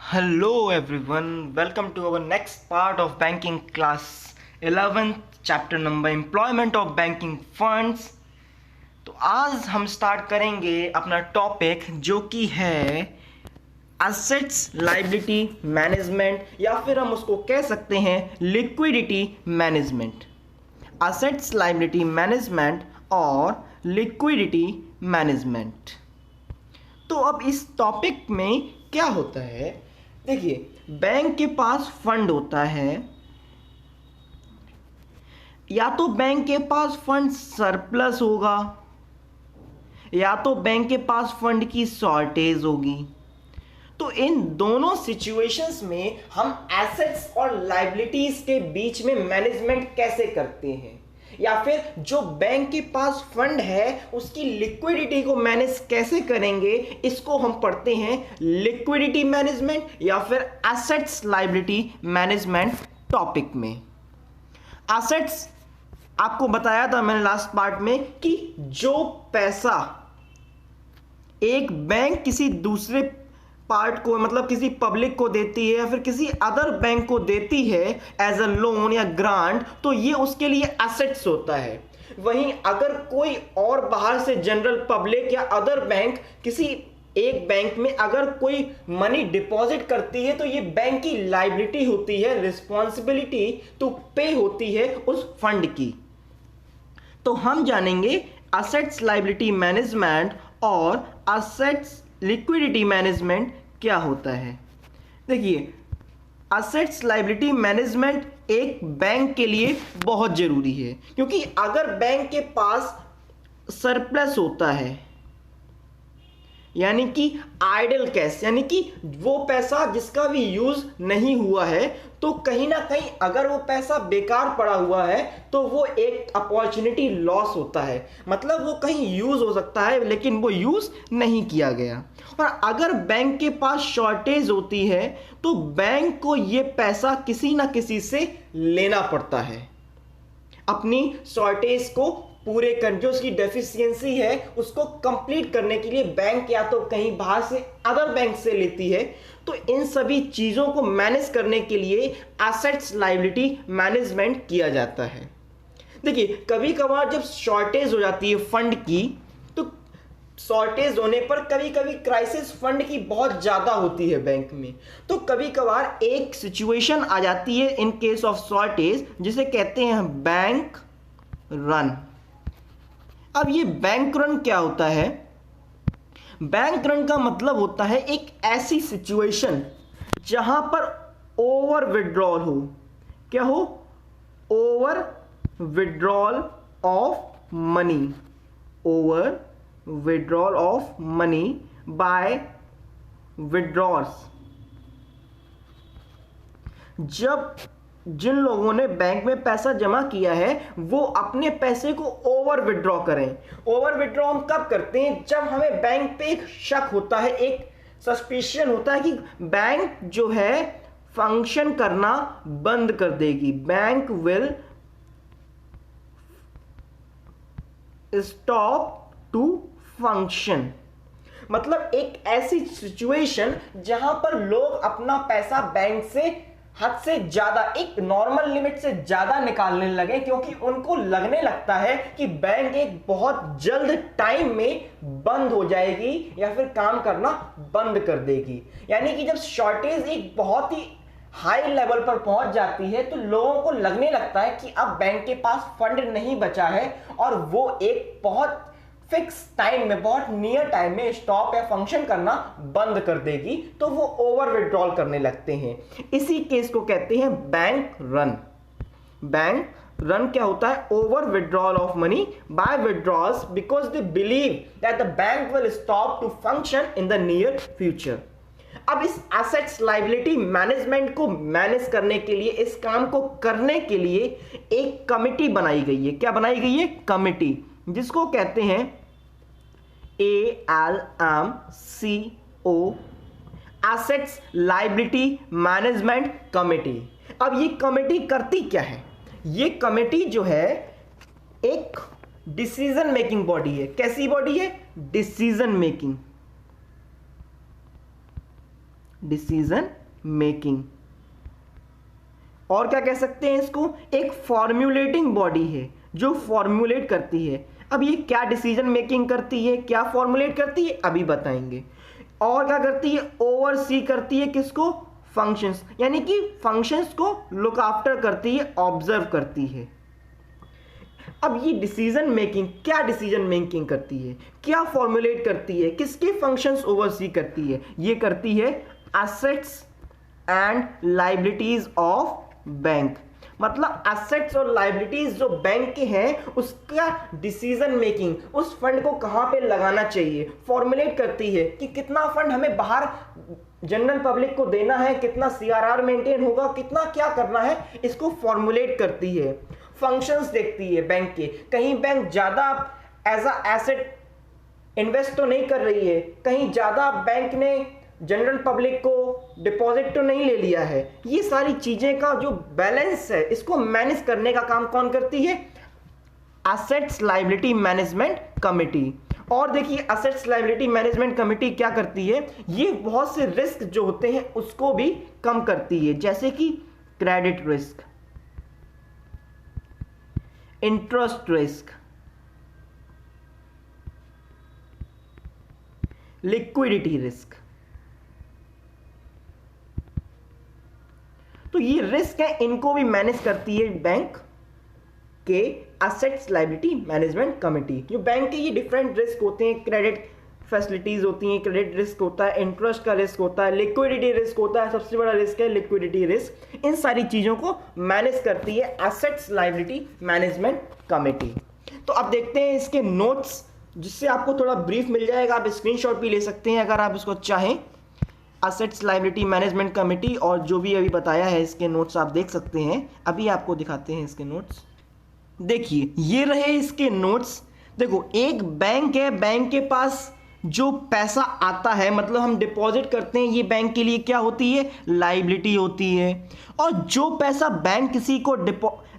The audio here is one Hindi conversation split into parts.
Hello everyone, welcome to our next part of banking class 11th chapter number employment of banking funds। तो आज हम स्टार्ट करेंगे अपना टॉपिक जो कि है एसेट्स लायबिलिटी मैनेजमेंट या फिर हम उसको कह सकते हैं liquidity management. Assets liability management और लिक्विडिटी मैनेजमेंट। तो अब इस टॉपिक में क्या होता है, देखिए बैंक के पास फंड होता है, या तो बैंक के पास फंड सरप्लस होगा या तो बैंक के पास फंड की शॉर्टेज होगी। तो इन दोनों सिचुएशंस में हम एसेट्स और लायबिलिटीज के बीच में मैनेजमेंट कैसे करते हैं, या फिर जो बैंक के पास फंड है उसकी लिक्विडिटी को मैनेज कैसे करेंगे, इसको हम पढ़ते हैं लिक्विडिटी मैनेजमेंट या फिर एसेट्स लायबिलिटी मैनेजमेंट टॉपिक में। एसेट्स आपको बताया था मैंने लास्ट पार्ट में कि जो पैसा एक बैंक किसी दूसरे पार्ट को मतलब किसी पब्लिक को देती है या फिर किसी अदर बैंक को देती है एज अ लोन या ग्रांट, तो ये उसके लिए एसेट्स होता है। वहीं अगर कोई और बाहर से जनरल पब्लिक या अदर बैंक किसी एक बैंक में अगर कोई मनी डिपॉजिट करती है तो ये बैंक की लायबिलिटी होती है, रिस्पॉन्सिबिलिटी टू पे होती है उस फंड की। तो हम जानेंगे एसेट्स लायबिलिटी मैनेजमेंट और एसेट्स लिक्विडिटी मैनेजमेंट क्या होता है। देखिए एसेट्स लायबिलिटी मैनेजमेंट एक बैंक के लिए बहुत जरूरी है, क्योंकि अगर बैंक के पास सरप्लस होता है यानी कि आइडल कैश, यानी कि वो पैसा जिसका भी यूज नहीं हुआ है, तो कहीं ना कहीं अगर वो पैसा बेकार पड़ा हुआ है तो वो एक अपॉर्चुनिटी लॉस होता है। मतलब वो कहीं यूज हो सकता है लेकिन वो यूज नहीं किया गया। और अगर बैंक के पास शॉर्टेज होती है तो बैंक को ये पैसा किसी ना किसी से लेना पड़ता है। अपनी शॉर्टेज को पूरे कर, जो उसकी डेफिशिएंसी है उसको कंप्लीट करने के लिए बैंक या तो कहीं बाहर से अदर बैंक से लेती है। तो इन सभी चीजों को मैनेज करने के लिए एसेट्स लायबिलिटी मैनेजमेंट किया जाता है। देखिए कभी कभार जब शॉर्टेज हो जाती है फंड की, तो शॉर्टेज होने पर कभी कभी क्राइसिस फंड की बहुत ज्यादा होती है बैंक में, तो कभी कभार एक सिचुएशन आ जाती है इन केस ऑफ शॉर्टेज जिसे कहते हैं बैंक रन। अब ये बैंक रन क्या होता है? बैंक रन का मतलब होता है एक ऐसी सिचुएशन जहां पर ओवर विड्रॉल हो। क्या हो? Over withdrawal of money, over withdrawal of money by withdrawers. जब जिन लोगों ने बैंक में पैसा जमा किया है वो अपने पैसे को ओवर विड्रॉ करें। ओवर विड्रॉ हम कब करते हैं? जब हमें बैंक पे एक शक होता है, एक सस्पिशन होता है कि बैंक जो है फंक्शन करना बंद कर देगी, bank will stop to function. मतलब एक ऐसी सिचुएशन जहां पर लोग अपना पैसा बैंक से हद से ज्यादा, एक नॉर्मल लिमिट से ज्यादा निकालने लगे, क्योंकि उनको लगने लगता है कि बैंक एक बहुत जल्द टाइम में बंद हो जाएगी या फिर काम करना बंद कर देगी। यानी कि जब शॉर्टेज एक बहुत ही हाई लेवल पर पहुंच जाती है तो लोगों को लगने लगता है कि अब बैंक के पास फंड नहीं बचा है और वो एक बहुत फिक्स टाइम में, बहुत नियर टाइम में स्टॉप या फंक्शन करना बंद कर देगी, तो वो ओवर विड्रॉल करने लगते हैं। इसी केस को कहते हैं बैंक रन। बैंक रन क्या होता है? Over withdrawal of money by withdrawals because they believe that the bank will stop to function in the near future. अब इस एसेट्स लायबिलिटी मैनेजमेंट को मैनेज करने के लिए, इस काम को करने के लिए एक कमिटी बनाई गई है। क्या बनाई गई है? कमिटी, जिसको कहते हैं ALMCO, assets liability management committee. अब ये कमिटी करती क्या है? ये कमिटी जो है एक डिसीजन मेकिंग बॉडी है। कैसी बॉडी है? Decision making. Decision making. और क्या कह सकते हैं इसको, एक फॉर्म्युलेटिंग बॉडी है जो फॉर्मुलेट करती है। अब ये क्या डिसीजन मेकिंग करती है, क्या फॉर्मुलेट करती है, अभी बताएंगे। और क्या करती है, ओवरसी करती है किसको, फंक्शंस, यानी कि फंक्शंस को लुक आफ्टर करती है, ऑब्जर्व करती है। अब ये डिसीजन मेकिंग, क्या डिसीजन मेकिंग करती है, क्या फॉर्मुलेट करती है, किसके फंक्शंस ओवरसी करती है, ये करती है assets and liabilities of bank. मतलब एसेट्स और लायबिलिटीज जो बैंक के हैं उसका डिसीजन मेकिंग, उस फंड को कहां पे लगाना चाहिए, फॉर्मुलेट करती है कि कितना फंड हमें बाहर जनरल पब्लिक को देना है, कितना सीआरआर मेंटेन होगा, कितना क्या करना है, इसको फॉर्मुलेट करती है। फंक्शंस देखती है बैंक के, कहीं बैंक ज्यादा एज अ एसेट इन्वेस्ट तो नहीं कर रही है, कहीं ज्यादा बैंक ने जनरल पब्लिक को डिपॉजिट तो नहीं ले लिया है। ये सारी चीजें का जो बैलेंस है इसको मैनेज करने का काम कौन करती है, एसेट्स लायबिलिटी मैनेजमेंट कमिटी। और देखिए एसेट्स लायबिलिटी मैनेजमेंट कमिटी क्या करती है, ये बहुत से रिस्क जो होते हैं उसको भी कम करती है, जैसे कि credit risk, interest risk, liquidity risk. तो ये रिस्क है, इनको भी मैनेज करती है बैंक के एसेट्स लायबिलिटी मैनेजमेंट कमिटी। जो बैंक के ये डिफरेंट रिस्क होते हैं, क्रेडिट फैसिलिटीज होती हैं, क्रेडिट रिस्क होता है, इंटरेस्ट का रिस्क होता है, लिक्विडिटी रिस्क होता है, सबसे बड़ा रिस्क है लिक्विडिटी रिस्क। इन सारी चीजों को मैनेज करती है एसेट्स लायबिलिटी मैनेजमेंट कमिटी। तो अब देखते हैं इसके नोट्स, जिससे आपको थोड़ा ब्रीफ मिल जाएगा। आप स्क्रीनशॉट भी ले सकते हैं अगर आप इसको चाहें। एसेट्स लायबिलिटी मैनेजमेंट कमिटी और जो भी अभी बताया है इसके नोट्स आप देख सकते हैं। अभी आपको दिखाते हैं इसके नोट्स। देखिए ये रहे इसके नोट्स। देखो एक बैंक है, बैंक के पास जो पैसा आता है, मतलब हम डिपॉजिट करते हैं, ये बैंक के लिए क्या होती है, लायबिलिटी होती है। और जो पैसा बैंक किसी को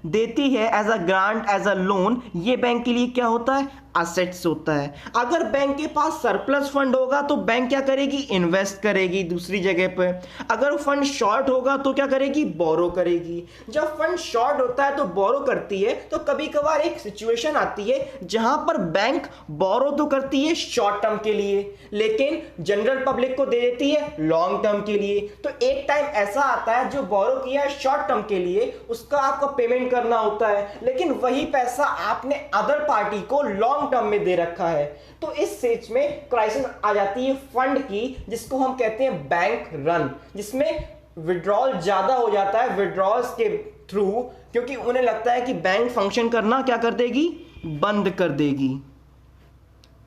देती है as a grant, as a loan, ये बैंक के लिए क्या होता है, एसेट्स होता है। अगर बैंक के पास सरप्लस फंड होगा तो बैंक क्या करेगी, इन्वेस्ट करेगी दूसरी जगह पर। अगर फंड शॉर्ट होगा तो क्या करेगी, बोरो करेगी। जब फंड शॉर्ट होता है तो बोरो करती है, तो कभी कभार एक सिचुएशन आती है जहां पर बैंक बोरो तो करती है शॉर्ट टर्म के लिए, लेकिन जनरल पब्लिक को दे देती है लॉन्ग टर्म के लिए। तो एक टाइम ऐसा आता है जो बोरो किया है शॉर्ट टर्म के लिए, उसका आपको पेमेंट करना होता है, लेकिन वही पैसा आपने अदर पार्टी को लॉन्ग टर्म में दे रखा है। तो इस स्टेज में क्राइसिस आ जाती है फंड की, जिसको हम कहते हैं बैंक रन, जिसमें विड्रॉल ज्यादा हो जाता है विड्रॉल्स के थ्रू, क्योंकि उन्हें लगता है कि बैंक फंक्शन करना क्या कर देगी, बंद कर देगी,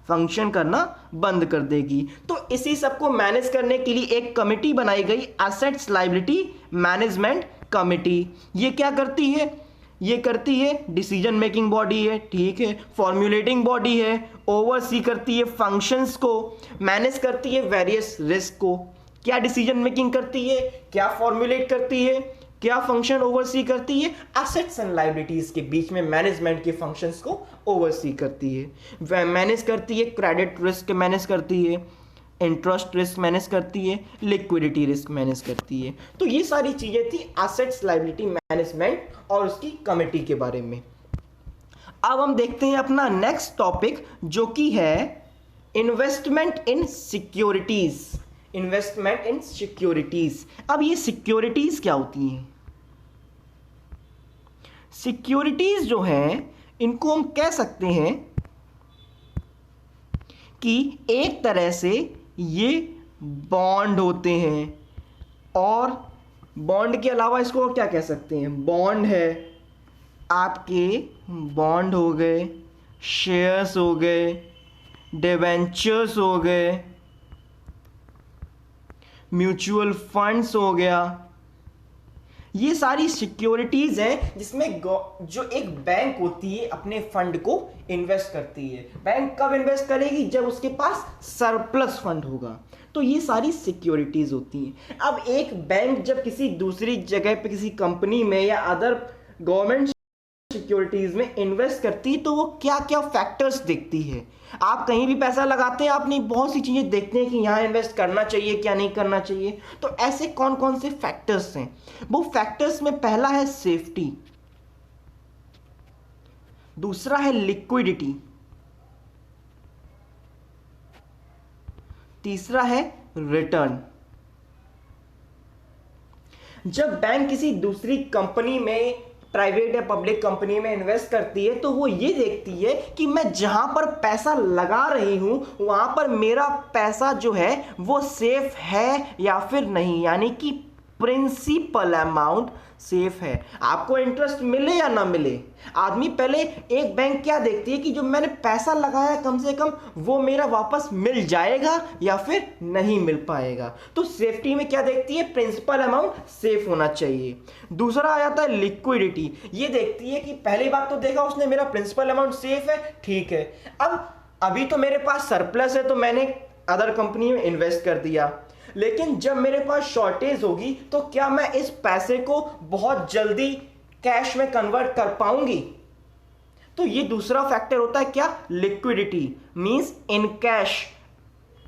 फंक्शन करना बंद कर देगी। तो इसी सबको मैनेज करने के लिए एक कमिटी बनाई गई, एसेट्स लायबिलिटी मैनेजमेंट कमिटी। ये क्या करती है, ये करती है डिसीजन मेकिंग बॉडी है, ठीक है, फॉर्मुलेटिंग बॉडी है, ओवरसी करती है फंक्शंस को, मैनेज करती है वेरियस रिस्क को। क्या डिसीजन मेकिंग करती है, क्या फॉर्मुलेट करती है, क्या फंक्शन ओवरसी करती है, एसेट्स एंड लायबिलिटीज के बीच में मैनेजमेंट के फंक्शंस को ओवरसी करती है। वह मैनेज करती है क्रेडिट रिस्क मैनेज करती है, इंटरेस्ट रिस्क मैनेज करती है, लिक्विडिटी रिस्क मैनेज करती है। तो ये सारी चीजें थी एसेट्स लायबिलिटी मैनेजमेंट और उसकी कमिटी के बारे में। अब हम देखते हैं अपना नेक्स्ट टॉपिक, जो कि है investment in securities. Investment in securities. अब ये सिक्योरिटीज क्या होती हैं, सिक्योरिटीज जो हैं इनको हम कह सकते हैं कि एक तरह से ये बॉन्ड होते हैं, और बॉन्ड के अलावा इसको क्या कह सकते हैं, बॉन्ड है आपके, बॉन्ड हो गए, शेयर्स हो गए, डिवेंचर्स हो गए, म्यूचुअल फंड्स हो गया। ये सारी सिक्योरिटीज हैं जिसमें जो एक बैंक होती है अपने फंड को इन्वेस्ट करती है। बैंक कब इन्वेस्ट करेगी, जब उसके पास सरप्लस फंड होगा। तो ये सारी सिक्योरिटीज होती हैं। अब एक बैंक जब किसी दूसरी जगह पे किसी कंपनी में या अदर गवर्नमेंट सिक्योरिटीज में इन्वेस्ट करती है तो वो क्या क्या फैक्टर्स देखती है। आप कहीं भी पैसा लगाते हैं, आपने बहुत सी चीजें देखते हैं कि यहाँ इन्वेस्ट करना चाहिए क्या नहीं करना चाहिए। तो ऐसे कौन कौन से फैक्टर्स हैं? वो फैक्टर्स में पहला है सेफ्टी, दूसरा है लिक्विडिटी, तीसरा है रिटर्न। जब बैंक किसी दूसरी कंपनी में, प्राइवेट या पब्लिक कंपनी में इन्वेस्ट करती है तो वो ये देखती है कि मैं जहां पर पैसा लगा रही हूं वहां पर मेरा पैसा जो है वो सेफ है या फिर नहीं, यानी कि प्रिंसिपल अमाउंट सेफ है। आपको इंटरेस्ट मिले या ना मिले, आदमी पहले, एक बैंक क्या देखती है कि जो मैंने पैसा लगाया कम से कम वो मेरा वापस मिल जाएगा या फिर नहीं मिल पाएगा। तो सेफ्टी में क्या देखती है? प्रिंसिपल अमाउंट सेफ होना चाहिए। दूसरा आ जाता है लिक्विडिटी, ये देखती है कि पहली बात तो देखा उसने मेरा प्रिंसिपल अमाउंट सेफ है, ठीक है, अब अभी तो मेरे पास सरप्लस है तो मैंने अदर कंपनी में इन्वेस्ट कर दिया, लेकिन जब मेरे पास शॉर्टेज होगी तो क्या मैं इस पैसे को बहुत जल्दी कैश में कन्वर्ट कर पाऊंगी? तो ये दूसरा फैक्टर होता है क्या? लिक्विडिटी, मींस इन कैश,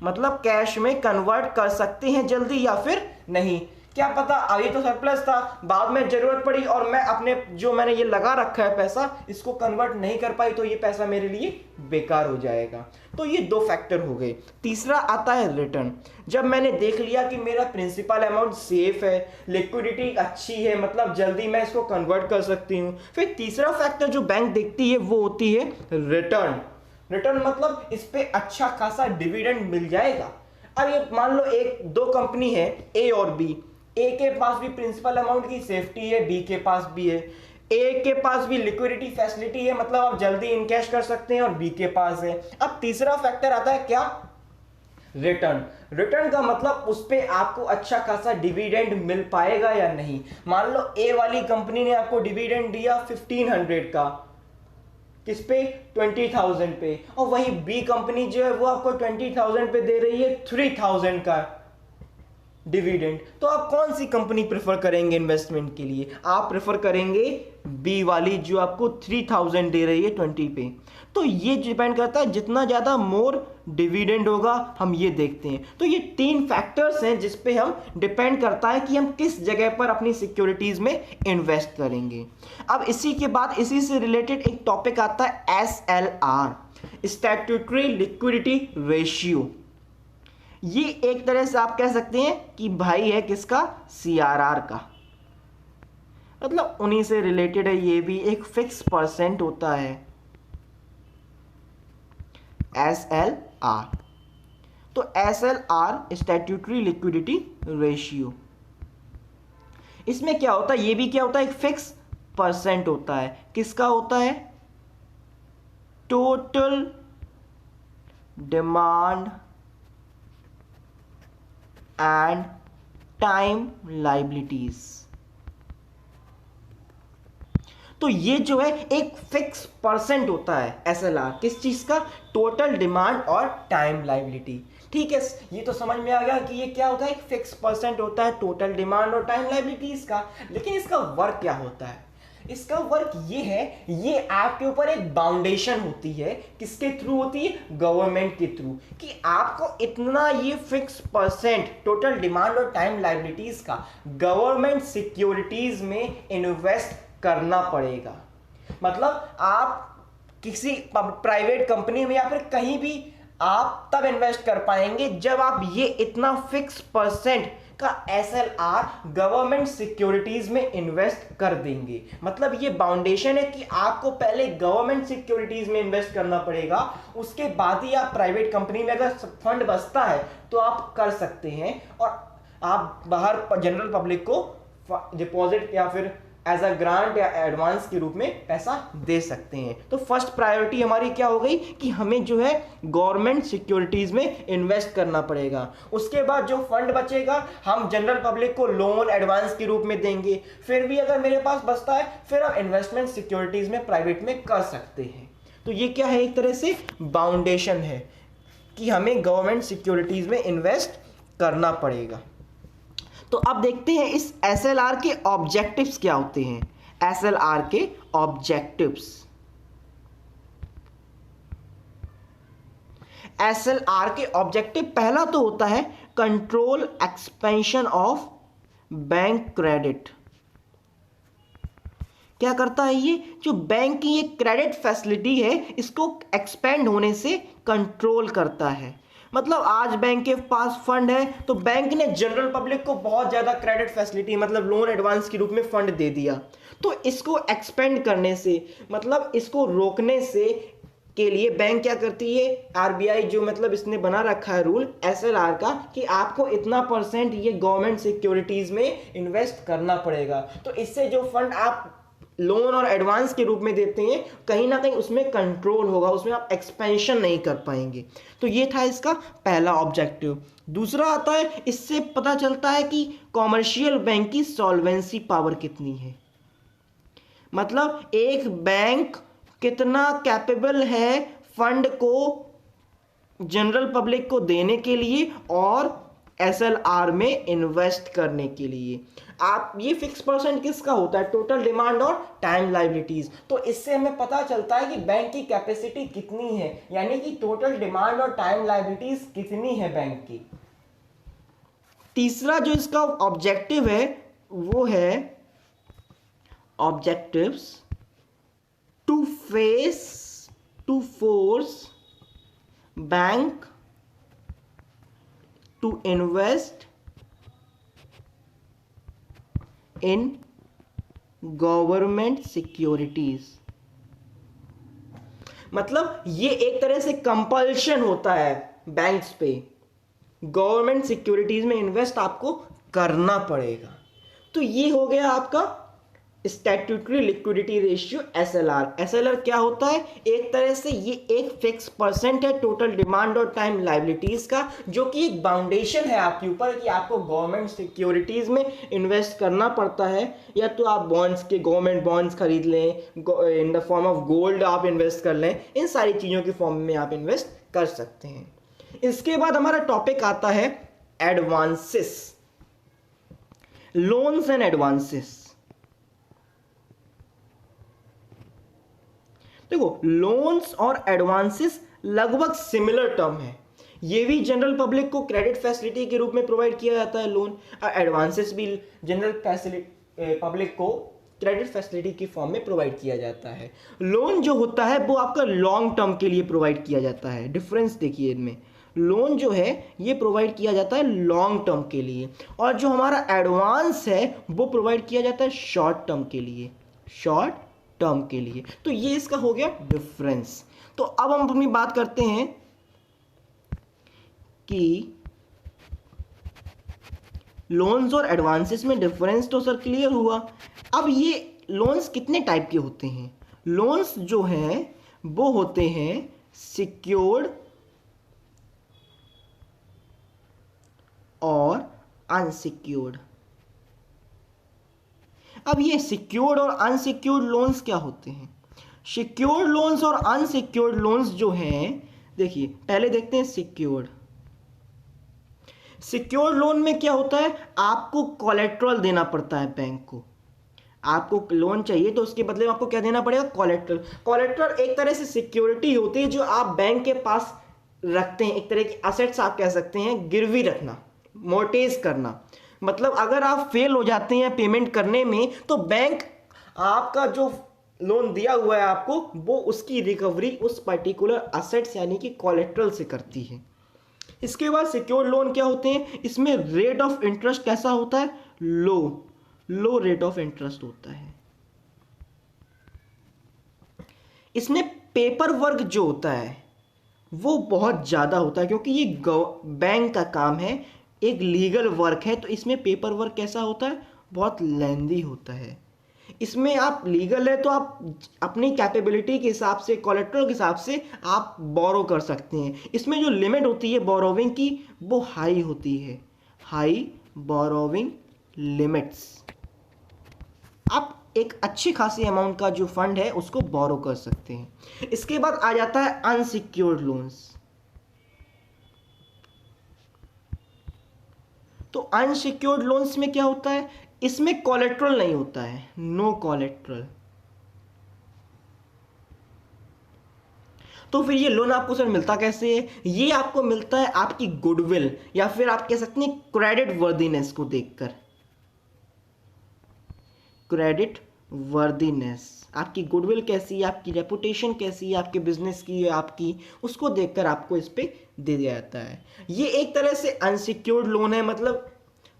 मतलब कैश में कन्वर्ट कर सकते हैं जल्दी या फिर नहीं। क्या पता अभी तो सरप्लस था, बाद में जरूरत पड़ी और मैं अपने जो मैंने ये लगा रखा है पैसा, इसको कन्वर्ट नहीं कर पाई तो ये पैसा मेरे लिए बेकार हो जाएगा। तो ये दो फैक्टर हो गए। तीसरा आता है रिटर्न। जब मैंने देख लिया कि मेरा प्रिंसिपल अमाउंट सेफ है, लिक्विडिटी अच्छी है, मतलब जल्दी मैं इसको कन्वर्ट कर सकती हूँ, फिर तीसरा फैक्टर जो बैंक देखती है वो होती है रिटर्न। रिटर्न मतलब इस पे अच्छा खासा डिविडेंड मिल जाएगा। अब ये मान लो एक दो कंपनी है ए और बी, ए के पास भी प्रिंसिपल अमाउंट की सेफ्टी है, बी के पास भी है, ए के पास भी लिक्विडिटी फैसिलिटी है, मतलब आप जल्दी इनकैश कर सकते हैं, और बी के पास है। अब तीसरा फैक्टर आता है क्या? रिटर्न। रिटर्न का मतलब उस पे आपको अच्छा खासा डिविडेंड मिल पाएगा या नहीं। मान लो ए वाली कंपनी ने आपको डिविडेंड दिया 1500 का, किस पे? 20,000 पे, और वही बी कंपनी जो है वो आपको 20,000 पे दे रही है 3,000 का डिविडेंड। तो आप कौन सी कंपनी प्रेफर करेंगे इन्वेस्टमेंट के लिए? आप प्रेफर करेंगे बी वाली जो आपको 3,000 दे रही है 20 पे। तो ये डिपेंड करता है, जितना ज़्यादा मोर डिविडेंड होगा हम ये देखते हैं। तो ये तीन फैक्टर्स हैं जिस पे हम डिपेंड करता है कि हम किस जगह पर अपनी सिक्योरिटीज़ में इन्वेस्ट करेंगे। अब इसी के बाद इसी से रिलेटेड एक टॉपिक आता है SLR, स्टैट्यूटरी लिक्विडिटी रेशियो। ये एक तरह से आप कह सकते हैं कि भाई है किसका? CRR का, मतलब उन्हीं से रिलेटेड है। ये भी एक फिक्स परसेंट होता है SLR। तो SLR स्टैट्यूटरी लिक्विडिटी रेशियो, इसमें क्या होता है? ये भी क्या होता है? एक फिक्स परसेंट होता है। किसका होता है? Total demand and time liabilities. तो ये जो है एक फिक्स परसेंट होता है SLR, किस चीज का? टोटल डिमांड और टाइम लायबिलिटी। ठीक है, ये तो समझ में आ गया कि ये क्या होता है? एक फिक्स परसेंट होता है टोटल डिमांड और टाइम लायबिलिटीज का। लेकिन इसका वर्क क्या होता है? इसका वर्क ये है, ये आपके ऊपर एक बाउंडेशन होती है। किसके थ्रू होती है? गवर्नमेंट के थ्रू, कि आपको इतना ये फिक्स परसेंट टोटल डिमांड और टाइम लायबिलिटीज का गवर्नमेंट सिक्योरिटीज में इन्वेस्ट करना पड़ेगा। मतलब आप किसी प्राइवेट कंपनी में या फिर कहीं भी आप तब इन्वेस्ट कर पाएंगे जब आप ये इतना फिक्स परसेंट का SLR गवर्नमेंट सिक्योरिटीज में इन्वेस्ट कर देंगे। मतलब ये बाउंडेशन है कि आपको पहले गवर्नमेंट सिक्योरिटीज में इन्वेस्ट करना पड़ेगा, उसके बाद ही आप प्राइवेट कंपनी में अगर फंड बचता है तो आप कर सकते हैं, और आप बाहर जनरल पब्लिक को डिपॉजिट या फिर एज अ ग्रांट या एडवांस के रूप में पैसा दे सकते हैं। तो फर्स्ट प्रायोरिटी हमारी क्या हो गई कि हमें जो है गवर्नमेंट सिक्योरिटीज में इन्वेस्ट करना पड़ेगा। उसके बाद जो फंड बचेगा हम जनरल पब्लिक को लोन एडवांस के रूप में देंगे। फिर भी अगर मेरे पास बचता है फिर हम इन्वेस्टमेंट सिक्योरिटीज में प्राइवेट में कर सकते हैं। तो ये क्या है? एक तरह से बाउंडेशन है कि हमें गवर्नमेंट सिक्योरिटीज में इन्वेस्ट करना पड़ेगा। तो अब देखते हैं इस SLR के ऑब्जेक्टिव्स क्या होते हैं। एसएलआर के ऑब्जेक्टिव्स। एसएलआर के ऑब्जेक्टिव पहला तो होता है control expansion of bank credit. क्या करता है ये, जो बैंक की ये क्रेडिट फैसिलिटी है इसको एक्सपेंड होने से कंट्रोल करता है। मतलब आज बैंक के पास फंड है तो बैंक ने जनरल पब्लिक को बहुत ज़्यादा क्रेडिट फैसिलिटी मतलब लोन एडवांस के रूप में फंड दे दिया, तो इसको एक्सपेंड करने से मतलब इसको रोकने से के लिए बैंक क्या करती है, आरबीआई जो मतलब इसने बना रखा है रूल एसएलआर का कि आपको इतना परसेंट ये गवर्नमेंट सिक्योरिटीज में इन्वेस्ट करना पड़ेगा। तो इससे जो फंड आप लोन और एडवांस के रूप में देते हैं कहीं ना कहीं उसमें कंट्रोल होगा, उसमें आप एक्सपेंशन नहीं कर पाएंगे। तो ये था इसका पहला ऑब्जेक्टिव। दूसरा आता है, इससे पता चलता है कि कॉमर्शियल बैंक की सॉल्वेंसी पावर कितनी है, मतलब एक बैंक कितना कैपेबल है फंड को जनरल पब्लिक को देने के लिए और एसएलआर में इन्वेस्ट करने के लिए। आप ये फिक्स परसेंट किसका होता है, टोटल डिमांड और टाइम लायबिलिटीज। तो इससे हमें पता चलता है कि बैंक की कैपेसिटी कितनी है, यानी कि टोटल डिमांड और टाइम लायबिलिटीज कितनी है बैंक की। तीसरा जो इसका ऑब्जेक्टिव है वो है objectives to force bank to invest in government securities. मतलब ये एक तरह से कंपल्शन होता है बैंक्स पे, गवर्नमेंट सिक्योरिटीज में इन्वेस्ट आपको करना पड़ेगा। तो ये हो गया आपका statutory liquidity ratio SLR. SLR क्या होता है, एक तरह से ये एक फिक्स परसेंट है टोटल डिमांड और टाइम लायबिलिटीज का, जो कि एक बाउंडेशन है आपके ऊपर कि आपको गवर्नमेंट सिक्योरिटीज में इन्वेस्ट करना पड़ता है, या तो आप बॉन्ड्स के गवर्नमेंट बॉन्ड्स खरीद लें, in the form of gold आप इन्वेस्ट कर लें, इन सारी चीज़ों के फॉर्म में आप इन्वेस्ट कर सकते हैं। इसके बाद हमारा टॉपिक आता है एडवांसेस, लोन्स एंड एडवांसेस। देखो लोन्स और एडवांसेस लगभग सिमिलर टर्म है, ये भी जनरल पब्लिक को क्रेडिट फैसिलिटी के रूप में प्रोवाइड किया जाता है लोन, और एडवांसेस भी जनरल पब्लिक को क्रेडिट फैसिलिटी की फॉर्म में प्रोवाइड किया जाता है। लोन जो होता है वो आपका लॉन्ग टर्म के लिए प्रोवाइड किया जाता है, डिफरेंस देखिए इनमें, लोन जो है ये प्रोवाइड किया जाता है लॉन्ग टर्म के लिए, और जो हमारा एडवांस है वो प्रोवाइड किया जाता है शॉर्ट टर्म के लिए, शॉर्ट टर्म के लिए। तो ये इसका हो गया डिफरेंस। तो अब हम अपनी बात करते हैं कि लोन्स और एडवांसेस में डिफरेंस तो सर क्लियर हुआ। अब ये लोन्स कितने टाइप के होते हैं, लोन्स जो हैं वो होते हैं सिक्योर्ड और अनसिक्योर्ड। अब ये सिक्योर्ड और अनसिक्योर्ड लोन्स क्या होते हैं, सिक्योर्ड लोन्स और अनसिक्योर्ड लोन्स जो हैं, देखिए पहले देखते हैं सिक्योर्ड। सिक्योर्ड लोन में क्या होता है, आपको कोलेट्रल देना पड़ता है बैंक को, आपको लोन चाहिए तो उसके बदले में आपको क्या देना पड़ेगा, कोलेट्रल। कोलेट्रल एक तरह से सिक्योरिटी होती है जो आप बैंक के पास रखते हैं, एक तरह की असेट्स आप कह सकते हैं, गिरवी रखना, मोर्टेज करना। मतलब अगर आप फेल हो जाते हैं पेमेंट करने में तो बैंक आपका जो लोन दिया हुआ है आपको वो उसकी रिकवरी उस पर्टिकुलर असेट्स यानी कि कोलेट्रल से करती है। इसके बाद सिक्योर्ड लोन क्या होते हैं, इसमें रेट ऑफ इंटरेस्ट कैसा होता है, लो रेट ऑफ इंटरेस्ट होता है। इसमें पेपर वर्क जो होता है वो बहुत ज़्यादा होता है, क्योंकि ये बैंक का काम है, एक लीगल वर्क है, तो इसमें पेपर वर्क कैसा होता है, बहुत लेंदी होता है। इसमें आप लीगल है तो आप अपनी कैपेबिलिटी के हिसाब से, कोलेट्रल के हिसाब से आप बोरो कर सकते हैं। इसमें जो लिमिट होती है बोरोविंग की वो हाई होती है, हाई बोरोविंग लिमिट्स। आप एक अच्छी खासी अमाउंट का जो फंड है उसको बोरो कर सकते हैं। इसके बाद आ जाता है अनसिक्योर्ड लोन्स। तो अनसिक्योर्ड लोन्स में क्या होता है, इसमें कोलेट्रल नहीं होता है, नो कोलेट्रल। तो फिर ये लोन आपको सर मिलता कैसे है? ये आपको मिलता है आपकी गुडविल या फिर आप कह सकते हैं क्रेडिट वर्दीनेस को देखकर। क्रेडिट वर्दीनेस, आपकी गुडविल कैसी है, आपकी रेपुटेशन कैसी है, आपके बिजनेस की है आपकी, उसको देखकर आपको इस पे दे दिया जाता है। ये एक तरह से अनसिक्योर्ड लोन है, मतलब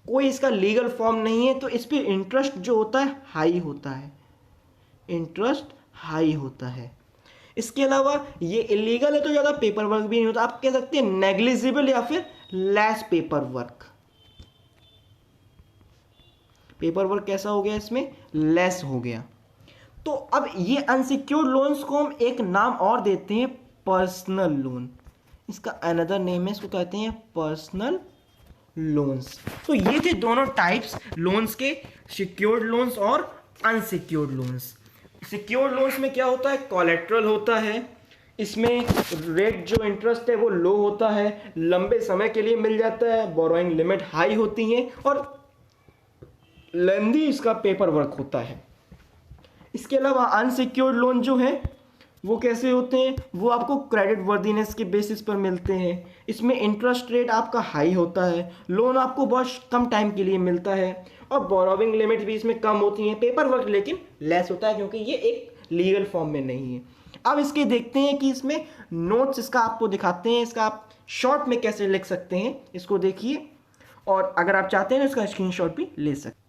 कोई इसका लीगल फॉर्म नहीं है, तो इस पे इंटरेस्ट जो होता है हाई होता है, इंटरेस्ट हाई होता है। इसके अलावा ये इलीगल है तो ज़्यादा पेपर वर्क भी नहीं होता, आप कह सकते हैं नेग्लिजिबल या फिर less paper work. Paper work कैसा हो गया, इसमें लेस हो गया। तो अब ये अनसिक्योर्ड लोन्स को हम एक नाम और देते हैं, पर्सनल लोन। इसका अनदर नेम है, इसको कहते हैं पर्सनल लोन्स। तो ये थे दोनों टाइप्स लोन्स के, सिक्योर्ड लोन्स और अनसिक्योर्ड लोन्स। सिक्योर्ड लोन्स में क्या होता है, कोलेट्रल होता है, इसमें रेट जो इंटरेस्ट है वो लो होता है, लंबे समय के लिए मिल जाता है, बोरोइंग लिमिट हाई होती है और लेंदी इसका पेपर वर्क होता है। इसके अलावा अनसिक्योर्ड लोन जो है वो कैसे होते हैं, वो आपको क्रेडिट वर्दीनेस के बेसिस पर मिलते हैं। इसमें इंटरेस्ट रेट आपका हाई होता है, लोन आपको बहुत कम टाइम के लिए मिलता है और बोरोविंग लिमिट भी इसमें कम होती हैं, पेपर वर्क लेकिन लेस होता है क्योंकि ये एक लीगल फॉर्म में नहीं है। अब इसके देखते हैं कि इसमें नोट्स इसका आपको दिखाते हैं, इसका आप शॉर्ट में कैसे लिख सकते हैं, इसको देखिए और अगर आप चाहते हैं तो इसका स्क्रीनशॉट भी ले सकते हैं।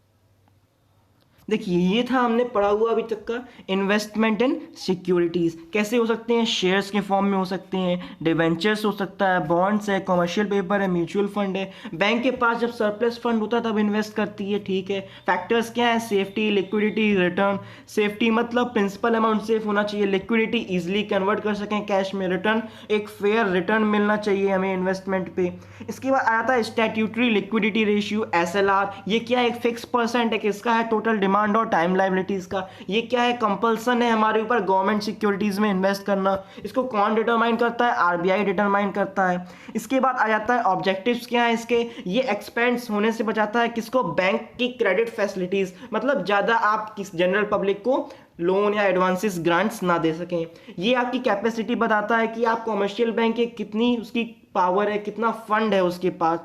देखिए ये था हमने पढ़ा हुआ अभी तक का इन्वेस्टमेंट इन सिक्योरिटीज़। कैसे हो सकते हैं, शेयर्स के फॉर्म में हो सकते हैं, डिवेंचर्स हो सकता है, बॉन्ड्स है, कमर्शियल पेपर है, म्यूचुअल फंड है। बैंक के पास जब सरप्लस फंड होता है तब इन्वेस्ट करती है, ठीक है। फैक्टर्स क्या है, सेफ्टी, लिक्विडिटी, रिटर्न। सेफ्टी मतलब प्रिंसिपल अमाउंट सेफ होना चाहिए, लिक्विडिटी ईजिली कन्वर्ट कर सकें कैश में, रिटर्न एक फेयर रिटर्न मिलना चाहिए हमें इन्वेस्टमेंट पे। इसके बाद आ जाता है स्टैट्यूटरी लिक्विडिटी रेशियो, SLR। ये क्या है, एक फिक्स परसेंट है, किसका है, टोटल डिमांड और टाइम लायबिलिटीज का। ये क्या है, कंपल्सन है हमारे ऊपर गवर्नमेंट सिक्योरिटीज में इन्वेस्ट करना। इसको कौन डिटरमाइन करता है, RBI डिटरमाइन करता है। इसके बाद आ जाता है ऑब्जेक्टिव्स क्या है इसके, ये एक्सपेंड्स होने से बचाता है किसको, बैंक की क्रेडिट फैसिलिटीज, मतलब ज्यादा आप किस जनरल पब्लिक को लोन या एडवांसेस ग्रांट्स ना दे सकें। ये आपकी कैपेसिटी बताता है कि आप कॉमर्शियल बैंक के कितनी उसकी पावर है, कितना फंड है उसके पास।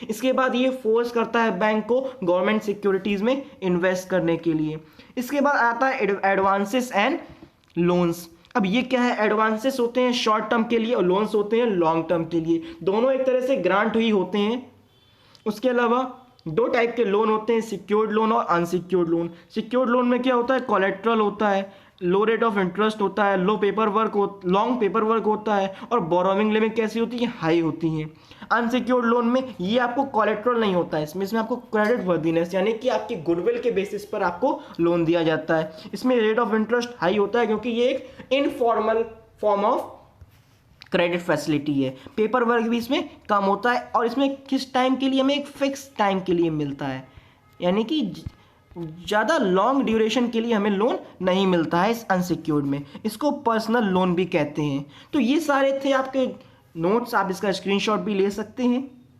इसके बाद ये फोर्स करता है बैंक को गवर्नमेंट सिक्योरिटीज में इन्वेस्ट करने के लिए। इसके बाद आता है एडवांसेस एंड लोन्स। अब ये क्या है, एडवांसेस होते हैं शॉर्ट टर्म के लिए और लोन्स होते हैं लॉन्ग टर्म के लिए, दोनों एक तरह से ग्रांट ही होते हैं। उसके अलावा दो टाइप के लोन होते हैं, सिक्योर्ड लोन और अनसिक्योर्ड लोन। सिक्योर्ड लोन में क्या होता है, कोलेट्रल होता है, लो रेट ऑफ इंटरेस्ट होता है, लॉन्ग पेपर वर्क होता है और बोरोविंग लिमिट कैसी होती है, हाई होती है। अनसिक्योर्ड लोन में ये आपको कोलेट्रल नहीं होता है, इसमें आपको क्रेडिट वर्दीनेस यानी कि आपकी गुडविल के बेसिस पर आपको लोन दिया जाता है। इसमें रेट ऑफ इंटरेस्ट हाई होता है क्योंकि ये एक informal form of credit facility है। पेपर वर्क भी इसमें कम होता है और इसमें किस टाइम के लिए, हमें एक फिक्स टाइम के लिए मिलता है, यानी कि ज़्यादा लॉन्ग ड्यूरेशन के लिए हमें लोन नहीं मिलता है इस अनसिक्योर्ड में। इसको पर्सनल लोन भी कहते हैं। तो ये सारे थे आपके नोट्स, आप इसका स्क्रीनशॉट भी ले सकते हैं।